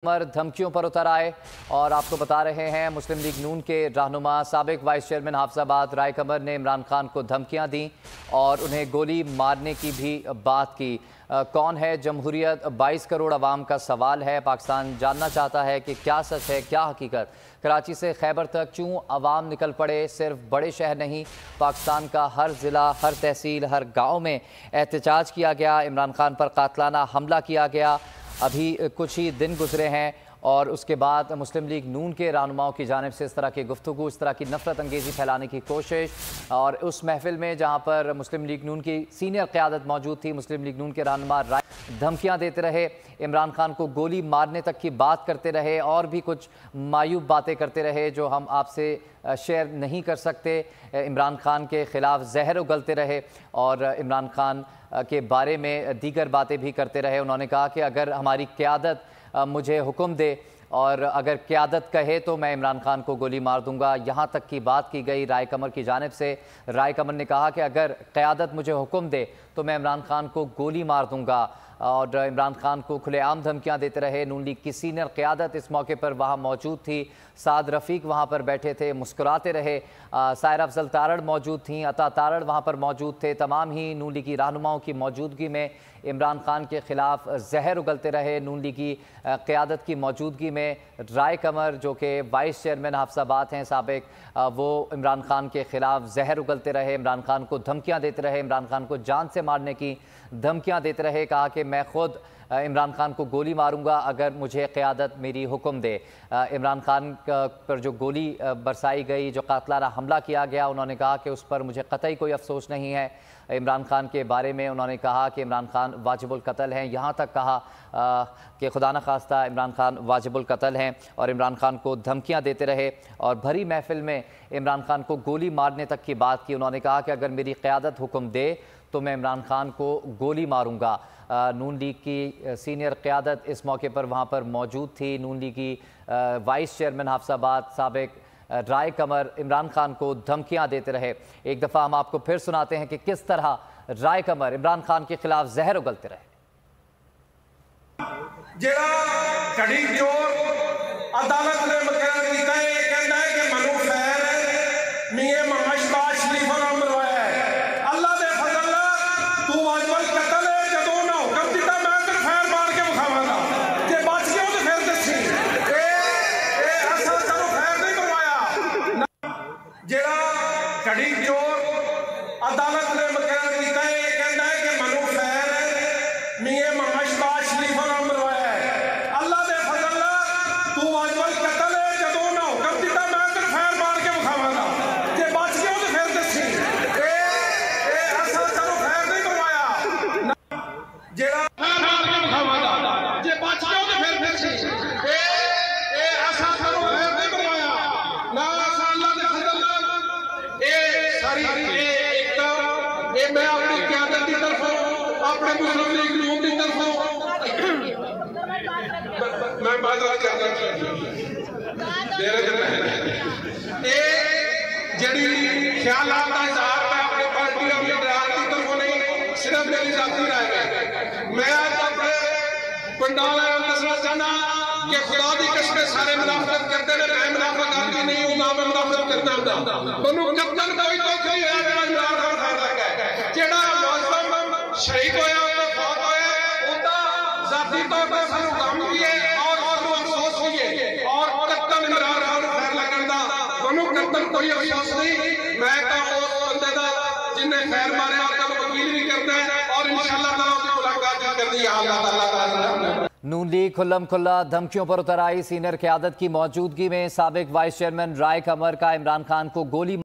कमर धमकियों पर उतर आए और आपको बता रहे हैं मुस्लिम लीग नून के रहनुमा साबिक वाइस चेयरमैन हाफिजाबाद राय कमर ने इमरान खान को धमकियां दी और उन्हें गोली मारने की भी बात की। कौन है जमहूरियत? 22 करोड़ अवाम का सवाल है। पाकिस्तान जानना चाहता है कि क्या सच है, क्या हकीकत। कराची से खैबर तक क्यों अवाम निकल पड़े? सिर्फ बड़े शहर नहीं, पाकिस्तान का हर ज़िला, हर तहसील, हर गाँव में एहतजाज किया गया। इमरान खान पर कातलाना हमला किया गया। अभी कुछ ही दिन गुजरे हैं और उसके बाद मुस्लिम लीग नून के रहनुमाओं की जानिब से इस तरह की गुफ्तगू, इस तरह की नफरत अंगेज़ी फैलाने की कोशिश। और उस महफिल में जहां पर मुस्लिम लीग नून की सीनियर क़यादत मौजूद थी, मुस्लिम लीग नून के रहनुमा धमकियां देते रहे, इमरान खान को गोली मारने तक की बात करते रहे और भी कुछ मायूब बातें करते रहे जो हम आपसे शेयर नहीं कर सकते। इमरान खान के ख़िलाफ़ जहर उगलते रहे और इमरान खान के बारे में दीगर बातें भी करते रहे। उन्होंने कहा कि अगर हमारी क़यादत मुझे हुक्म दे और अगर क़यादत कहे तो मैं इमरान खान को गोली मार दूंगा। यहाँ तक की बात की गई राय कमर की जानिब से। राय कमर ने कहा कि अगर क़यादत मुझे हुक्म दे तो मैं इमरान खान को गोली मार दूंगा और इमरान खान को खुलेआम धमकियां देते रहे। नून लीग की सीनियर क़यादत इस मौके पर वहाँ मौजूद थी। साद रफ़ीक वहाँ पर बैठे थे, मुस्कुराते रहे। सायरा अफजल तारड़ मौजूद थीं, अता तारड़ वहाँ पर मौजूद थे। तमाम ही नून लीगी रहनुमाओं की मौजूदगी में इमरान खान के ख़िलाफ़ जहर उगलते रहे। नून लीगी क़यादत की मौजूदगी में राय कमर जो कि वाइस चेयरमैन हाफिजाबाद हैं साबिक, वो इमरान खान के ख़िलाफ़ जहर उगलते रहे, इमरान खान को धमकियाँ देते रहे, इमरान खान को जान से मारने की धमकियाँ देते रहे। कहा कि मैं ख़ुद इमरान खान को गोली मारूंगा अगर मुझे क़यादत मेरी हुक्म दे। इमरान खान पर जो गोली बरसाई गई, जो कातलाना हमला किया गया, उन्होंने कहा कि उस पर मुझे कतई कोई अफसोस नहीं है। इमरान खान के बारे में उन्होंने कहा कि इमरान खान वाजिबुल कत्ल हैं। यहाँ तक कहा कि खुदा न खास्ता इमरान खान वाजिबुल कत्ल हैं और इमरान खान को धमकियाँ देते रहे और भरी महफिल में इमरान खान को गोली मारने तक की बात की। उन्होंने कहा कि अगर मेरी क़यादत हुक्म दे तो मैं इमरान खान को गोली मारूंगा। नून लीग की सीनियर क़यादत इस मौके पर वहाँ पर मौजूद थी। नून लीग की वाइस चेयरमैन हाफिजाबाद साबिक राय कमर इमरान खान को धमकियाँ देते रहे। एक दफ़ा हम आपको फिर सुनाते हैं कि किस तरह राय कमर इमरान खान के खिलाफ जहर उगलते रहे। मैं अपनी क़यादत की तरफों, अपने मुस्लिम लीग नून की तरफों मैं बात करना ख्यालात का इजहार मैं अपनी पार्टी अपने ड्राइवर की तरफों नहीं, सिर्फ मेरी जाती राय। मैं आज अपने पंडाल दसना चाहना कि खुदा की कसम सारे मुनाफरत करते हैं, मैं मुनाफरत करती नहीं हूँ, ना मैं मुनाफरत करता हूँ। मनु कत्ल कोई तो कोई है शहीद होया फौत होया उनका जाती तौर पर सानू गम भी है और अफसोस भी है और कत्ल इमरान खान खैर लगन दा मनु कत्ल कोई अफसोस नहीं। मैं तो उस बंदे दा जिन्हें खैर मारे कल वकील भी करता है और इंशाअल्लाह ताला उसकी मुलाकात करनी है। अल्लाह ताला नून लीग खुल्लम खुल्ला धमकियों पर उतर आई। सीनियर क़यादत की मौजूदगी में साबिक वाइस चेयरमैन राय कमर का इमरान खान को गोली